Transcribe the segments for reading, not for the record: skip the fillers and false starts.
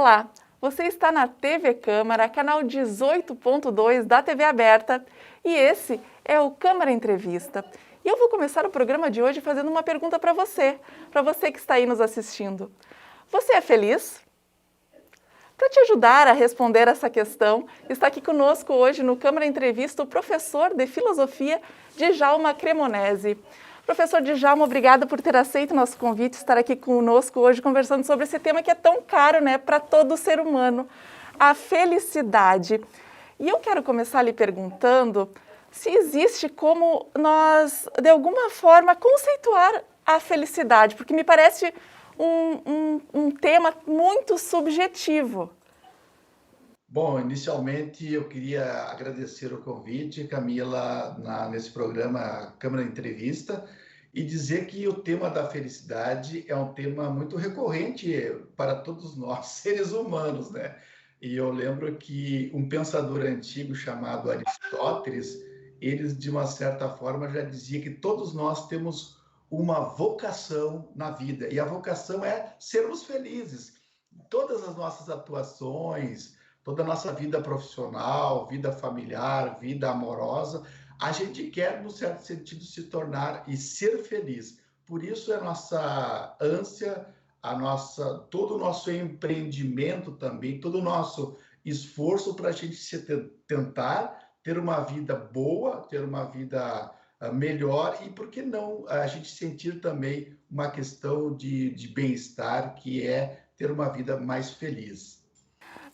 Olá, você está na TV Câmara, canal 18.2 da TV Aberta, e esse é o Câmara Entrevista. E eu vou começar o programa de hoje fazendo uma pergunta para você que está aí nos assistindo. Você é feliz? Para te ajudar a responder essa questão, está aqui conosco hoje no Câmara Entrevista o professor de Filosofia, Djalma Cremonesi. Professor Djalma, obrigada por ter aceito o nosso convite, estar aqui conosco hoje conversando sobre esse tema que é tão caro, para todo ser humano, a felicidade. E eu quero começar lhe perguntando se existe como nós, de alguma forma, conceituar a felicidade, porque me parece um tema muito subjetivo. Bom, inicialmente eu queria agradecer o convite, Camila, nesse programa Câmara Entrevista, e dizer que o tema da felicidade é um tema muito recorrente para todos nós, seres humanos, né? E eu lembro que um pensador antigo chamado Aristóteles, ele de uma certa forma já dizia que todos nós temos uma vocação na vida, e a vocação é sermos felizes. Todas as nossas atuações, toda a nossa vida profissional, vida familiar, vida amorosa, a gente quer, no certo sentido, se tornar e ser feliz. Por isso é a nossa ânsia, todo o nosso empreendimento também, todo o nosso esforço para a gente tentar ter uma vida boa, ter uma vida melhor e, por que não, a gente sentir também uma questão de bem-estar, que é ter uma vida mais feliz.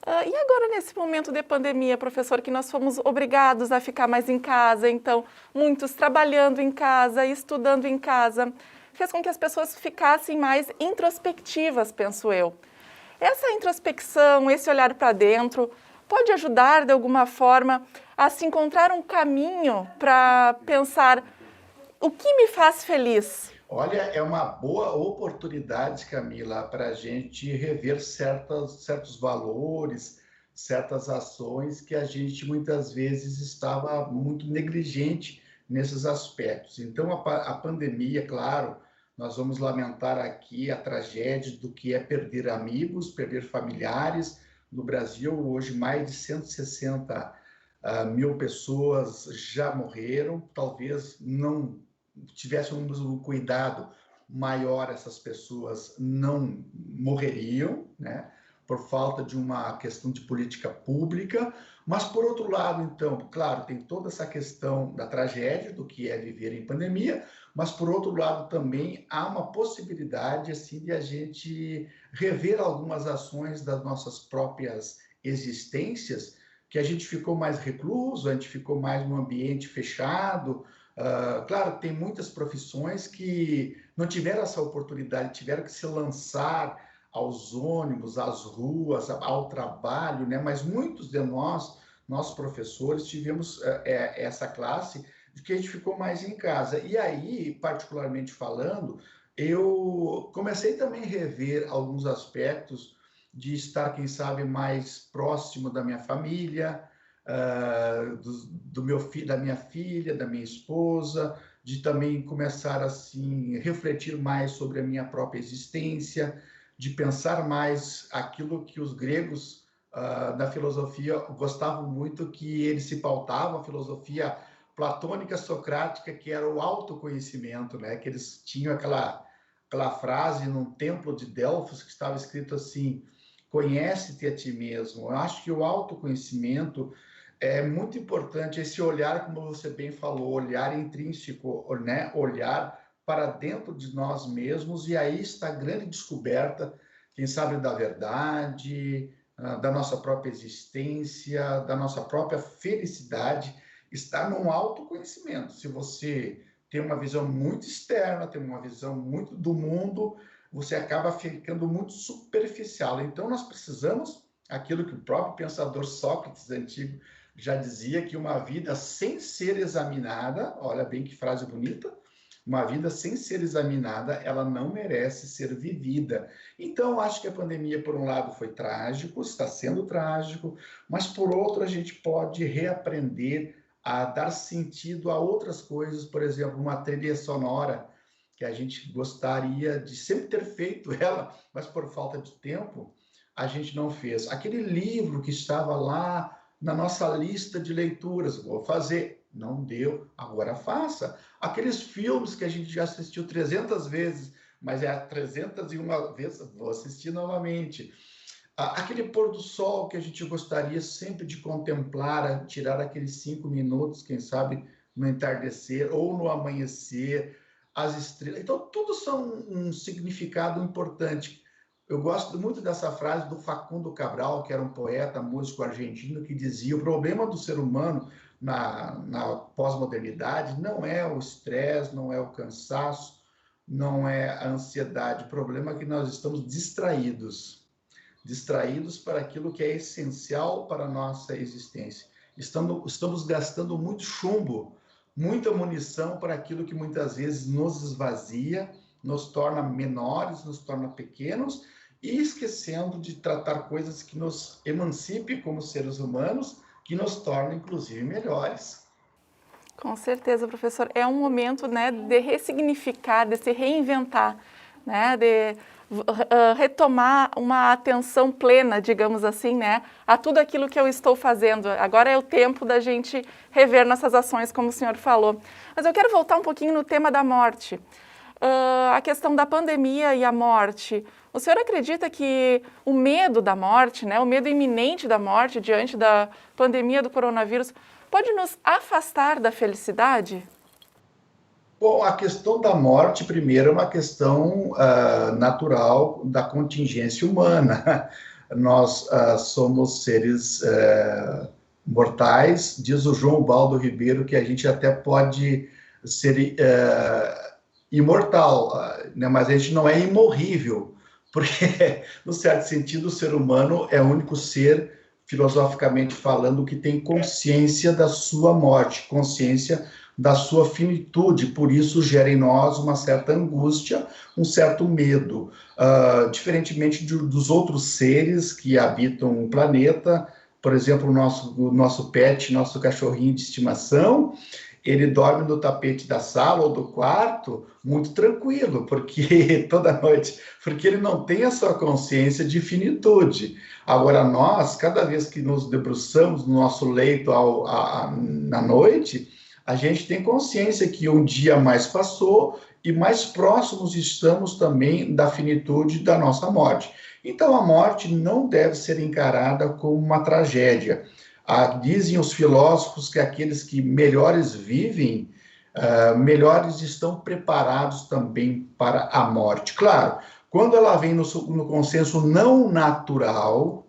E agora, nesse momento de pandemia, professor, que nós fomos obrigados a ficar mais em casa, então, muitos trabalhando em casa, estudando em casa, fez com que as pessoas ficassem mais introspectivas, penso eu. Essa introspecção, esse olhar para dentro, pode ajudar, de alguma forma, a se encontrar um caminho para pensar o que me faz feliz? Olha, é uma boa oportunidade, Camila, para a gente rever certos valores, certas ações que a gente muitas vezes estava muito negligente nesses aspectos. Então, a pandemia, claro, nós vamos lamentar aqui a tragédia do que é perder amigos, perder familiares. No Brasil, hoje, mais de 160 mil pessoas já morreram, talvez não tivéssemos um cuidado maior, essas pessoas não morreriam, né? Por falta de uma questão de política pública. Mas, por outro lado, então, claro, tem toda essa questão da tragédia, do que é viver em pandemia, mas, por outro lado, também há uma possibilidade, assim, de a gente rever algumas ações das nossas próprias existências, que a gente ficou mais recluso, a gente ficou mais num ambiente fechado. Claro, tem muitas profissões que não tiveram essa oportunidade, tiveram que se lançar aos ônibus, às ruas, ao trabalho, né? Mas muitos de nós professores, tivemos essa classe de que a gente ficou mais em casa. E aí, particularmente falando, eu comecei também a rever alguns aspectos de estar, quem sabe, mais próximo da minha família, do meu filho, da minha filha, da minha esposa, de também começar assim refletir mais sobre a minha própria existência, de pensar mais aquilo que os gregos da filosofia gostavam muito, que eles se pautavam, a filosofia platônica socrática, que era o autoconhecimento, né? Que eles tinham aquela frase num templo de Delfos que estava escrito assim: conhece-te a ti mesmo. Eu acho que o autoconhecimento é muito importante, esse olhar, como você bem falou, olhar intrínseco, né? Olhar para dentro de nós mesmos, e aí está a grande descoberta, quem sabe, da verdade, da nossa própria existência, da nossa própria felicidade, está num autoconhecimento. Se você tem uma visão muito externa, tem uma visão muito do mundo, você acaba ficando muito superficial. Então, nós precisamos, aquilo que o próprio pensador Sócrates antigo já dizia, que uma vida sem ser examinada, olha bem que frase bonita, uma vida sem ser examinada, ela não merece ser vivida. Então, acho que a pandemia, por um lado, foi trágico, está sendo trágico, mas, por outro, a gente pode reaprender a dar sentido a outras coisas, por exemplo, uma trilha sonora que a gente gostaria de sempre ter feito ela, mas por falta de tempo, a gente não fez? Aquele livro que estava lá na nossa lista de leituras, vou fazer. Não deu, agora faça. Aqueles filmes que a gente já assistiu 300 vezes, mas é a 301 vez, vou assistir novamente. Aquele pôr do sol que a gente gostaria sempre de contemplar, tirar aqueles 5 minutos, quem sabe, no entardecer ou no amanhecer, as estrelas. Então, tudo são um significado importante. Eu gosto muito dessa frase do Facundo Cabral, que era um poeta, músico argentino, que dizia: o problema do ser humano na pós-modernidade não é o estresse, não é o cansaço, não é a ansiedade. O problema é que nós estamos distraídos para aquilo que é essencial para a nossa existência. Estamos gastando muito chumbo, muita munição para aquilo que muitas vezes nos esvazia, nos torna menores, nos torna pequenos, e esquecendo de tratar coisas que nos emancipem como seres humanos, que nos tornam, inclusive, melhores. Com certeza, professor. É um momento, né, de ressignificar, de se reinventar, né, de retomar uma atenção plena, digamos assim, né, a tudo aquilo que eu estou fazendo. Agora é o tempo da gente rever nossas ações, como o senhor falou. Mas eu quero voltar um pouquinho no tema da morte. A questão da pandemia e a morte. O senhor acredita que o medo da morte, né, o medo iminente da morte diante da pandemia do coronavírus, pode nos afastar da felicidade? Bom, a questão da morte, primeiro, é uma questão natural da contingência humana. Nós somos seres mortais. Diz o João Baldo Ribeiro que a gente até pode ser imortal, né? Mas a gente não é imorrível, porque, no certo sentido, o ser humano é o único ser, filosoficamente falando, que tem consciência da sua morte, consciência da sua finitude, por isso gera em nós uma certa angústia, um certo medo. Diferentemente dos outros seres que habitam o planeta, por exemplo, o nosso pet, nosso cachorrinho de estimação, ele dorme no tapete da sala ou do quarto muito tranquilo, porque toda noite, porque ele não tem a sua consciência de finitude. Agora nós, cada vez que nos debruçamos no nosso leito na noite, a gente tem consciência que um dia mais passou e mais próximos estamos também da finitude da nossa morte. Então, a morte não deve ser encarada como uma tragédia. Dizem os filósofos que aqueles que melhores vivem, melhores estão preparados também para a morte. Claro, quando ela vem no consenso não natural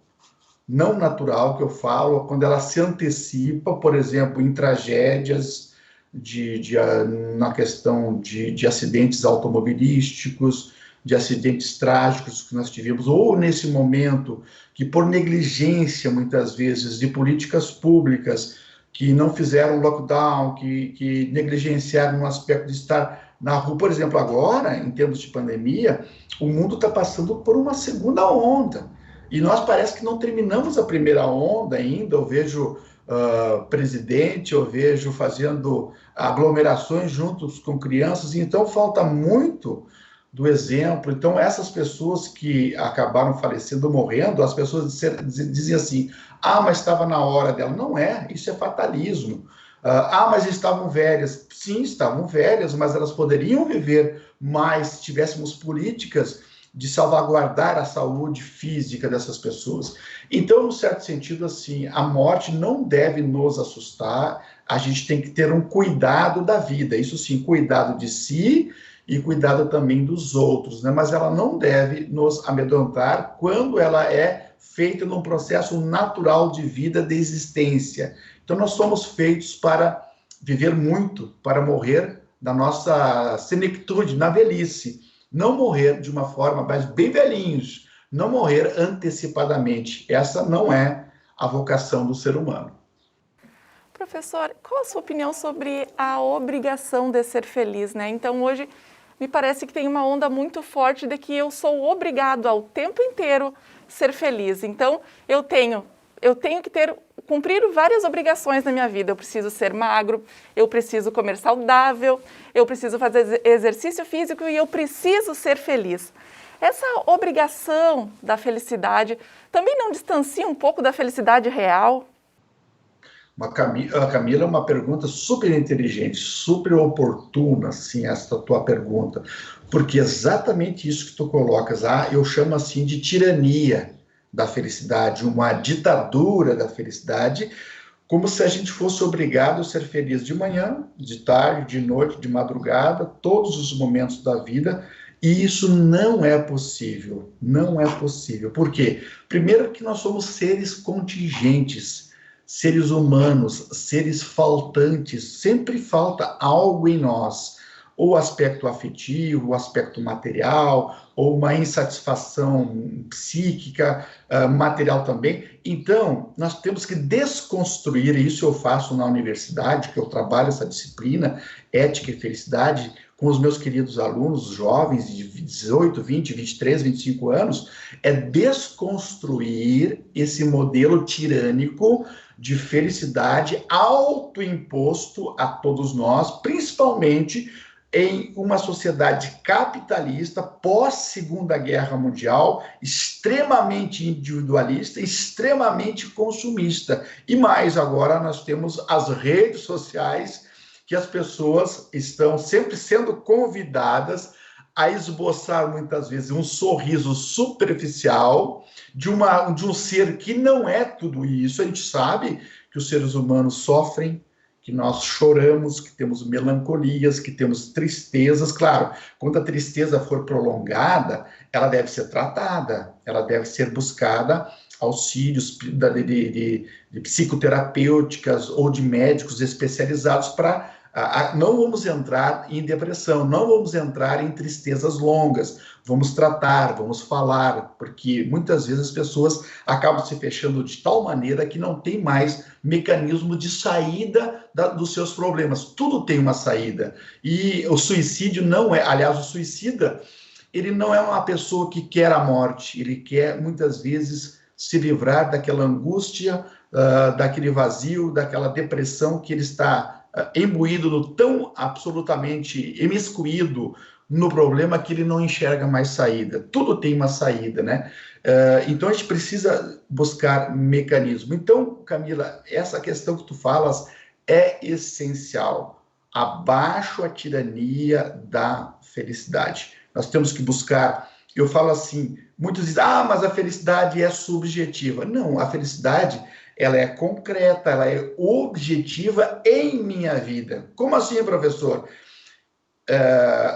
que eu falo, quando ela se antecipa, por exemplo, em tragédias, na questão de acidentes automobilísticos, de acidentes trágicos que nós tivemos, ou nesse momento que por negligência, muitas vezes, de políticas públicas que não fizeram lockdown, que negligenciaram no aspecto de estar na rua. Por exemplo, agora, em termos de pandemia, o mundo está passando por uma segunda onda. E nós parece que não terminamos a primeira onda ainda. Eu vejo presidente, eu vejo fazendo aglomerações juntos com crianças, então falta muito do exemplo. Então, essas pessoas que acabaram falecendo, morrendo, as pessoas dizem assim: mas estava na hora dela. Não é, isso é fatalismo. Mas estavam velhas. Sim, estavam velhas, mas elas poderiam viver mais se tivéssemos políticas de salvaguardar a saúde física dessas pessoas. Então, no certo sentido, assim, a morte não deve nos assustar, a gente tem que ter um cuidado da vida, isso sim, cuidado de si e cuidado também dos outros, né? Mas ela não deve nos amedrontar quando ela é feita num processo natural de vida, de existência. Então, nós somos feitos para viver muito, para morrer da nossa senectude, na velhice. Não morrer de uma forma, mas bem velhinhos, não morrer antecipadamente. Essa não é a vocação do ser humano. Professor, qual a sua opinião sobre a obrigação de ser feliz, né? Então, hoje, me parece que tem uma onda muito forte de que eu sou obrigado ao tempo inteiro ser feliz. Então, eu tenho que cumprir várias obrigações na minha vida. Eu preciso ser magro, eu preciso comer saudável, eu preciso fazer exercício físico e eu preciso ser feliz. Essa obrigação da felicidade também não distancia um pouco da felicidade real? A Camila, é uma pergunta super inteligente, super oportuna, assim, essa tua pergunta, porque exatamente isso que tu colocas, eu chamo assim de tirania da felicidade, uma ditadura da felicidade, como se a gente fosse obrigado a ser feliz de manhã, de tarde, de noite, de madrugada, todos os momentos da vida, e isso não é possível, não é possível. Por quê? Primeiro que nós somos seres contingentes, seres humanos, seres faltantes, sempre falta algo em nós, ou o aspecto afetivo, o aspecto material, ou uma insatisfação psíquica, material também. Então, nós temos que desconstruir, e isso eu faço na universidade, que eu trabalho essa disciplina, ética e felicidade, com os meus queridos alunos, jovens de 18, 20, 23, 25 anos, é desconstruir esse modelo tirânico de felicidade autoimposto a todos nós, principalmente em uma sociedade capitalista pós-Segunda Guerra Mundial, extremamente individualista, extremamente consumista. E mais, agora nós temos as redes sociais, que as pessoas estão sempre sendo convidadas a esboçar muitas vezes um sorriso superficial de um ser que não é tudo isso. A gente sabe que os seres humanos sofrem, que nós choramos, que temos melancolias, que temos tristezas. Claro, quando a tristeza for prolongada, ela deve ser tratada, ela deve ser buscada auxílios de psicoterapêuticas ou de médicos especializados para... não vamos entrar em depressão, não vamos entrar em tristezas longas, vamos tratar, vamos falar, porque muitas vezes as pessoas acabam se fechando de tal maneira que não tem mais mecanismo de saída dos seus problemas. Tudo tem uma saída. E o suicídio não é, aliás, o suicida, ele não é uma pessoa que quer a morte, ele quer muitas vezes se livrar daquela angústia, daquele vazio, daquela depressão que ele está imbuído no tão absolutamente imiscuído no problema que ele não enxerga mais saída. Tudo tem uma saída, né? Então a gente precisa buscar mecanismo. Então, Camila, essa questão que tu falas é essencial. Abaixo a tirania da felicidade. Nós temos que buscar... Eu falo assim, muitos dizem, mas a felicidade é subjetiva. Não, a felicidade, ela é concreta, ela é objetiva em minha vida. Como assim, professor?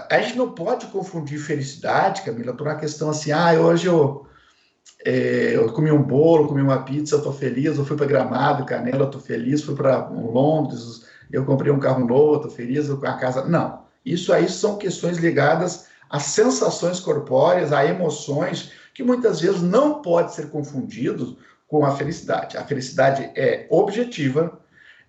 A gente não pode confundir felicidade, Camila, por uma questão assim, hoje eu comi um bolo, comi uma pizza, eu estou feliz, eu fui para Gramado, Canela, eu estou feliz, fui para Londres, eu comprei um carro novo, estou feliz, eu com a casa... Não, isso aí são questões ligadas as sensações corpóreas, a emoções, que muitas vezes não pode ser confundido com a felicidade. A felicidade é objetiva,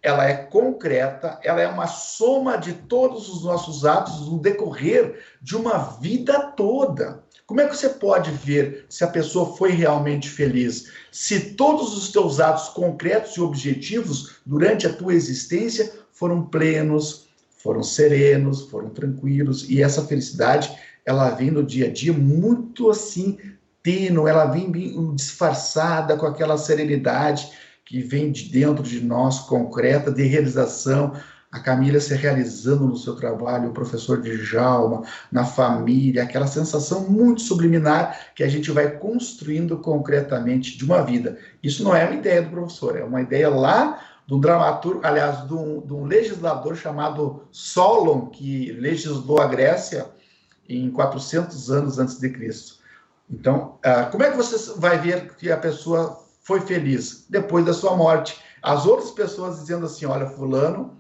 ela é concreta, ela é uma soma de todos os nossos atos no decorrer de uma vida toda. Como é que você pode ver se a pessoa foi realmente feliz? Se todos os teus atos concretos e objetivos durante a tua existência foram plenos, foram serenos, foram tranquilos, e essa felicidade ela vem no dia a dia muito assim, tênue, ela vem bem disfarçada com aquela serenidade que vem de dentro de nós, concreta, de realização. A Camila se realizando no seu trabalho, o professor Djalma, na família, aquela sensação muito subliminar que a gente vai construindo concretamente de uma vida. Isso não é uma ideia do professor, é uma ideia lá de um dramaturgo, aliás, de um legislador chamado Solon, que legislou a Grécia em 400 anos antes de Cristo. Então, como é que você vai ver que a pessoa foi feliz? Depois da sua morte. As outras pessoas dizendo assim, olha, fulano,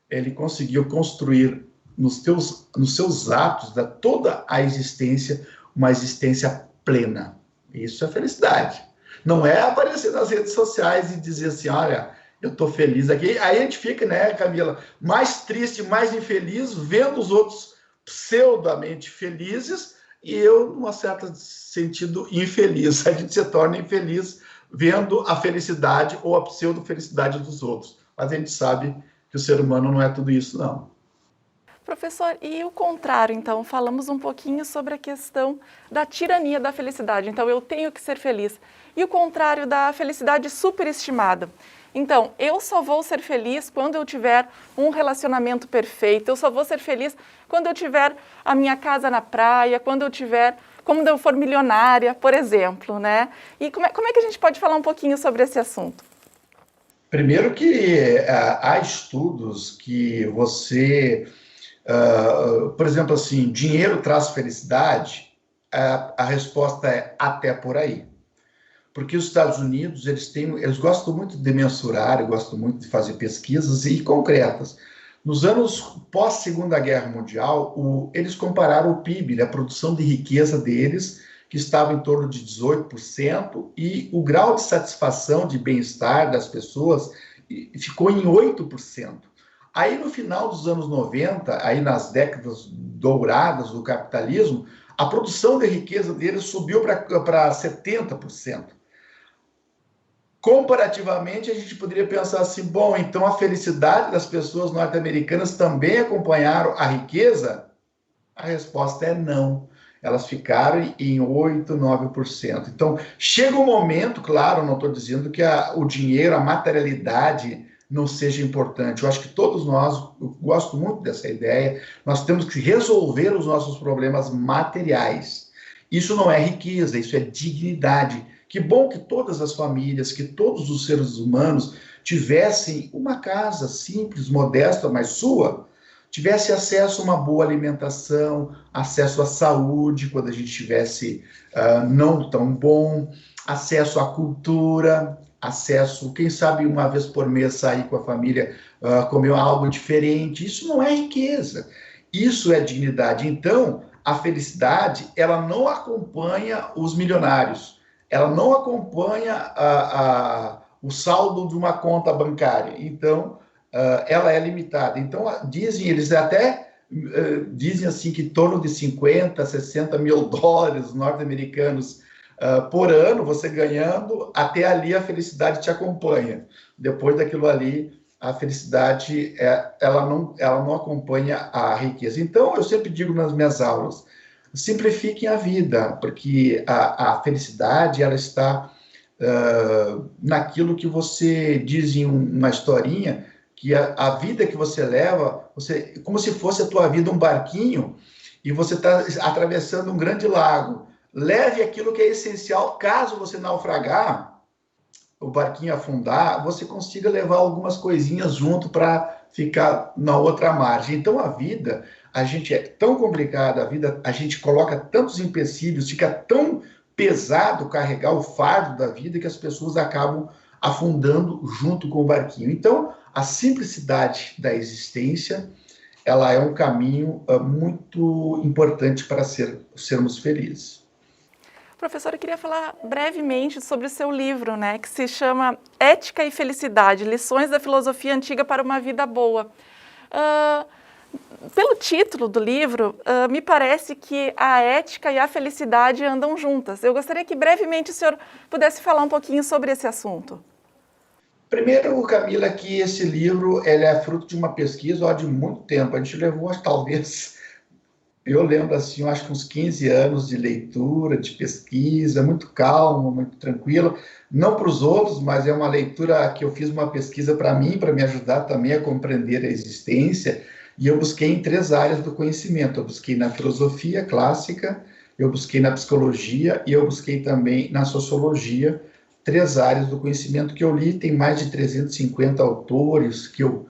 ele conseguiu construir nos seus atos, toda a existência, uma existência plena. Isso é felicidade. Não é aparecer nas redes sociais e dizer assim, olha, eu estou feliz aqui. Aí a gente fica, né, Camila, mais triste, mais infeliz, vendo os outros pseudamente felizes, e eu, num certo sentido, infeliz. A gente se torna infeliz vendo a felicidade ou a pseudo-felicidade dos outros. Mas a gente sabe que o ser humano não é tudo isso, não. Professor, e o contrário, então, falamos um pouquinho sobre a questão da tirania da felicidade. Então, eu tenho que ser feliz. E o contrário da felicidade superestimada. Então, eu só vou ser feliz quando eu tiver um relacionamento perfeito, eu só vou ser feliz quando eu tiver a minha casa na praia, quando eu for milionária, por exemplo, né? E como é que a gente pode falar um pouquinho sobre esse assunto? Primeiro que há estudos que por exemplo, assim, dinheiro traz felicidade? A resposta é até por aí. Porque os Estados Unidos, eles gostam muito de mensurar, gostam muito de fazer pesquisas e concretas. Nos anos pós-Segunda Guerra Mundial, eles compararam o PIB, a produção de riqueza deles, que estava em torno de 18%, e o grau de satisfação, de bem-estar das pessoas ficou em 8%. Aí, no final dos anos 90, aí nas décadas douradas do capitalismo, a produção de riqueza deles subiu para 70%. Comparativamente, a gente poderia pensar assim, bom, então a felicidade das pessoas norte-americanas também acompanharam a riqueza? A resposta é não. Elas ficaram em 8, 9%. Então, chega um momento, claro, não estou dizendo que o dinheiro, a materialidade não seja importante. Eu acho que todos nós, eu gosto muito dessa ideia, nós temos que resolver os nossos problemas materiais. Isso não é riqueza, isso é dignidade. Que bom que todas as famílias, que todos os seres humanos tivessem uma casa simples, modesta, mas sua, tivesse acesso a uma boa alimentação, acesso à saúde, quando a gente tivesse não tão bom, acesso à cultura, acesso, quem sabe uma vez por mês sair com a família, comer algo diferente. Isso não é riqueza, isso é dignidade. Então, a felicidade, ela não acompanha os milionários, ela não acompanha o saldo de uma conta bancária. Então, ela é limitada. Então, eles até dizem assim que em torno de 50, 60 mil dólares norte-americanos por ano, você ganhando, até ali a felicidade te acompanha. Depois daquilo ali, a felicidade, ela não acompanha a riqueza. Então, eu sempre digo nas minhas aulas, simplifiquem a vida, porque a felicidade, ela está naquilo que você diz em uma historinha, que a vida que você leva, como se fosse a tua vida um barquinho, e você está atravessando um grande lago. Leve aquilo que é essencial, caso você naufragar, o barquinho afundar, você consiga levar algumas coisinhas junto para ficar na outra margem. Então, a vida, a gente é tão complicada, a gente coloca tantos empecilhos, fica tão pesado carregar o fardo da vida que as pessoas acabam afundando junto com o barquinho. Então, a simplicidade da existência, ela é um caminho muito importante para sermos felizes. Professora, eu queria falar brevemente sobre o seu livro, né, que se chama Ética e Felicidade, Lições da Filosofia Antiga para uma Vida Boa. Pelo título do livro, me parece que a ética e a felicidade andam juntas. Eu gostaria que brevemente o senhor pudesse falar um pouquinho sobre esse assunto. Primeiro, Camila, que esse livro ele é fruto de uma pesquisa de muito tempo. A gente levou, talvez, eu lembro assim, eu acho que uns 15 anos de leitura, de pesquisa, muito calma, muito tranquila. Não para os outros, mas é uma leitura que eu fiz uma pesquisa para mim, para me ajudar também a compreender a existência. E eu busquei em 3 áreas do conhecimento. Eu busquei na filosofia clássica, eu busquei na psicologia e eu busquei também na sociologia, 3 áreas do conhecimento que eu li. Tem mais de 350 autores que eu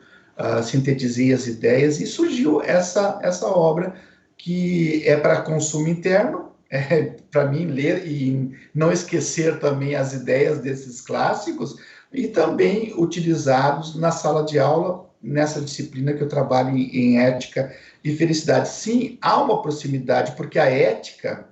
sintetizei as ideias e surgiu essa obra que é para consumo interno, para mim ler e não esquecer também as ideias desses clássicos e também utilizados na sala de aula, nessa disciplina que eu trabalho em ética e felicidade. Sim, há uma proximidade, porque a ética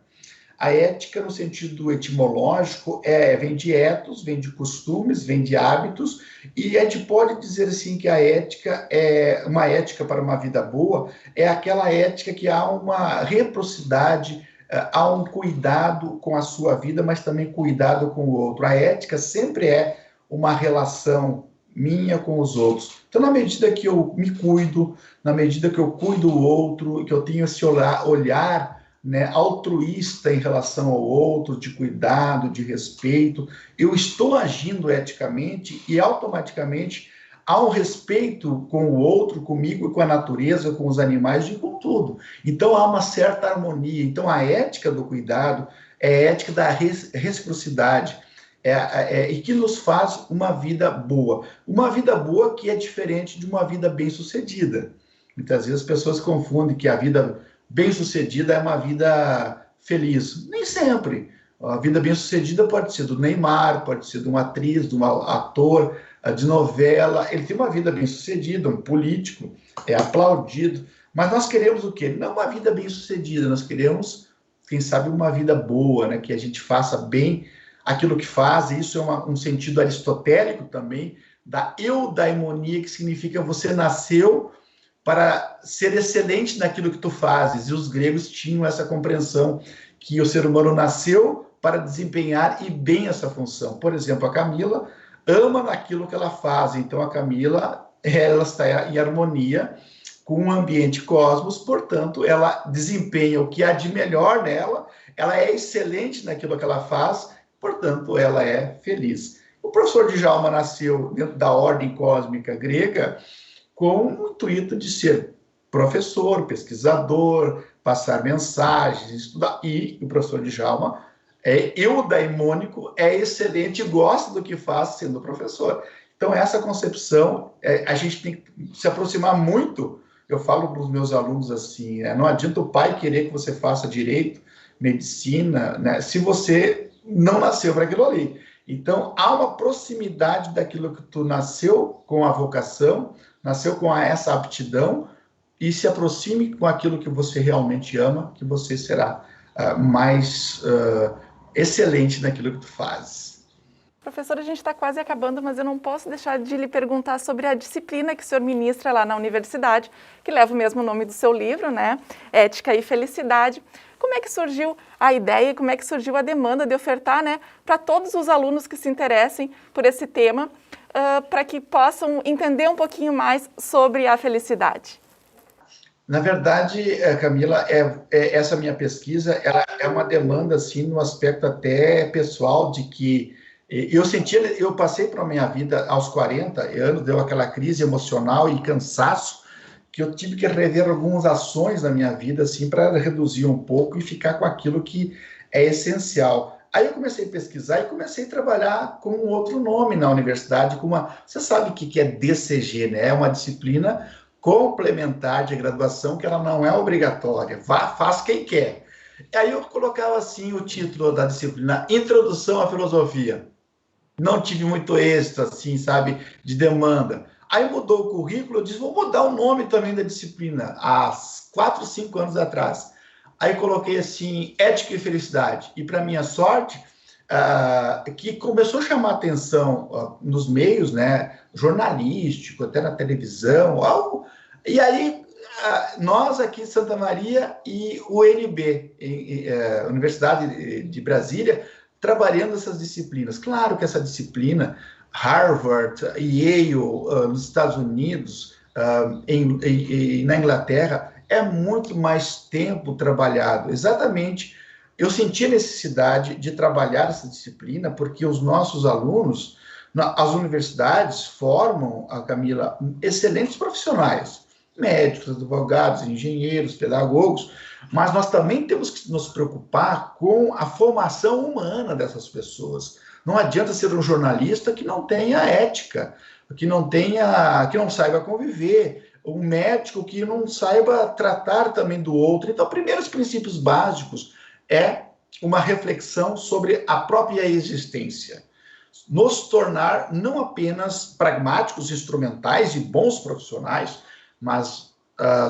no sentido etimológico, vem de ethos, vem de costumes, vem de hábitos, e a gente pode dizer assim que a ética é uma ética para uma vida boa, é aquela ética que há uma reciprocidade, há um cuidado com a sua vida, mas também cuidado com o outro. A ética sempre é uma relação minha com os outros. Então, na medida que eu me cuido, na medida que eu cuido do outro, que eu tenho esse olhar, né, altruísta em relação ao outro, de cuidado, de respeito, eu estou agindo eticamente e automaticamente há um respeito com o outro, comigo, com a natureza, com os animais e com tudo. Então há uma certa harmonia. Então a ética do cuidado é a ética da reciprocidade, e que nos faz uma vida boa. Uma vida boa que é diferente de uma vida bem-sucedida. Muitas vezes as pessoas confundem que a vida bem-sucedida é uma vida feliz. Nem sempre. A vida bem-sucedida pode ser do Neymar, pode ser de uma atriz, de um ator, de novela. Ele tem uma vida bem-sucedida, um político, é aplaudido. Mas nós queremos o quê? Não uma vida bem-sucedida, nós queremos, quem sabe, uma vida boa, né? Que a gente faça bem aquilo que faz. E isso é um sentido aristotélico também, da eudaimonia, que significa você nasceu para ser excelente naquilo que tu fazes. E os gregos tinham essa compreensão que o ser humano nasceu para desempenhar e bem essa função. Por exemplo, a Camila ama naquilo que ela faz. Então, a Camila, ela está em harmonia com o ambiente cosmos, portanto, ela desempenha o que há de melhor nela, ela é excelente naquilo que ela faz, portanto, ela é feliz. O professor Djalma nasceu dentro da ordem cósmica grega com o intuito de ser professor, pesquisador, passar mensagens, estudar. E o professor Djalma é eudaimônico, é excelente e gosta do que faz sendo professor. Então, essa concepção, a gente tem que se aproximar muito. Eu falo para os meus alunos assim, não adianta o pai querer que você faça direito, medicina, né, se você não nasceu para aquilo ali. Então, há uma proximidade daquilo que tu nasceu com a vocação, nasceu com essa aptidão, e se aproxime com aquilo que você realmente ama, que você será mais excelente naquilo que tu fazes. Professor, a gente está quase acabando, mas eu não posso deixar de lhe perguntar sobre a disciplina que o senhor ministra lá na universidade, que leva o mesmo nome do seu livro, né? Ética e Felicidade. Como é que surgiu a ideia e como é que surgiu a demanda de ofertar, né, para todos os alunos que se interessem por esse tema, para que possam entender um pouquinho mais sobre a felicidade? Na verdade, Camila, essa minha pesquisa ela é uma demanda assim, no aspecto até pessoal, de que eu passei para a minha vida aos 40 anos, deu aquela crise emocional e cansaço, que eu tive que rever algumas ações na minha vida, assim, para reduzir um pouco e ficar com aquilo que é essencial. Aí eu comecei a pesquisar e comecei a trabalhar com um outro nome na universidade, você sabe o que é DCG, né? É uma disciplina complementar de graduação, que ela não é obrigatória, faz quem quer. Aí eu colocava assim o título da disciplina, Introdução à Filosofia. Não tive muito êxito, assim, sabe, de demanda. Aí mudou o currículo, eu disse, vou mudar o nome também da disciplina, há 4, 5 anos atrás. Aí coloquei assim, Ética e Felicidade. E para minha sorte, que começou a chamar atenção nos meios, né, jornalístico, até na televisão, e aí nós aqui em Santa Maria e o UNB, Universidade de Brasília, trabalhando essas disciplinas. Claro que essa disciplina, Harvard, Yale, nos Estados Unidos, na Inglaterra, é muito mais tempo trabalhado. Exatamente, eu senti a necessidade de trabalhar essa disciplina porque os nossos alunos, as universidades formam, Camila, excelentes profissionais, médicos, advogados, engenheiros, pedagogos, mas nós também temos que nos preocupar com a formação humana dessas pessoas. Não adianta ser um jornalista que não tenha ética, que não saiba conviver, um médico que não saiba tratar também do outro. Então, primeiros princípios básicos é uma reflexão sobre a própria existência. Nos tornar não apenas pragmáticos, instrumentais e bons profissionais, mas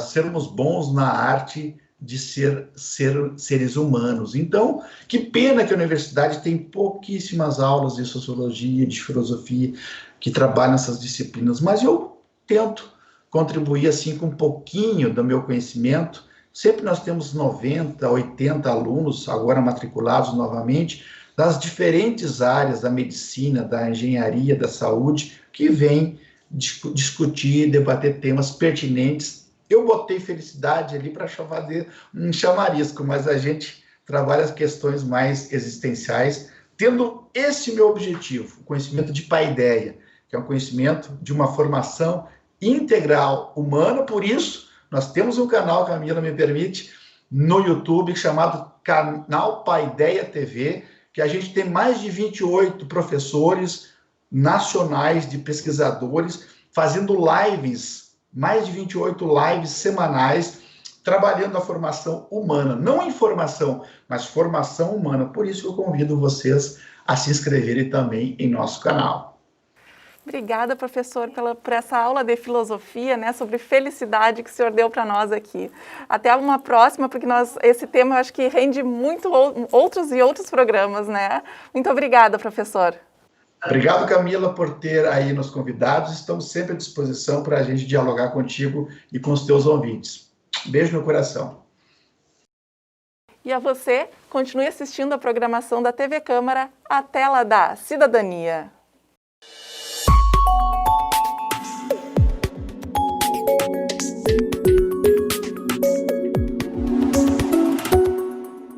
sermos bons na arte de ser seres humanos. Então, que pena que a universidade tem pouquíssimas aulas de sociologia, de filosofia, que trabalham essas disciplinas, mas eu tento contribuir assim com um pouquinho do meu conhecimento. Sempre nós temos 90, 80 alunos agora matriculados novamente, das diferentes áreas da medicina, da engenharia, da saúde, que vêm discutir, debater temas pertinentes. Eu botei felicidade ali para fazer um chamarisco, mas a gente trabalha as questões mais existenciais, tendo esse meu objetivo, o conhecimento de paideia, que é um conhecimento de uma formação integral humana. Por isso, nós temos um canal, Camila, me permite, no YouTube, chamado Canal Paideia TV, que a gente tem mais de 28 professores nacionais de pesquisadores fazendo lives, mais de 28 lives semanais, trabalhando a formação humana, não informação, mas formação humana. Por isso eu convido vocês a se inscreverem também em nosso canal. Obrigada, professor, por essa aula de filosofia, né, sobre felicidade que o senhor deu para nós aqui. Até uma próxima, porque esse tema eu acho que rende muito outros programas, né? Muito obrigada, professor. Obrigado, Camila, por ter aí nos convidados. Estamos sempre à disposição para a gente dialogar contigo e com os teus ouvintes. Beijo no coração. E a você, continue assistindo a programação da TV Câmara, a tela da cidadania.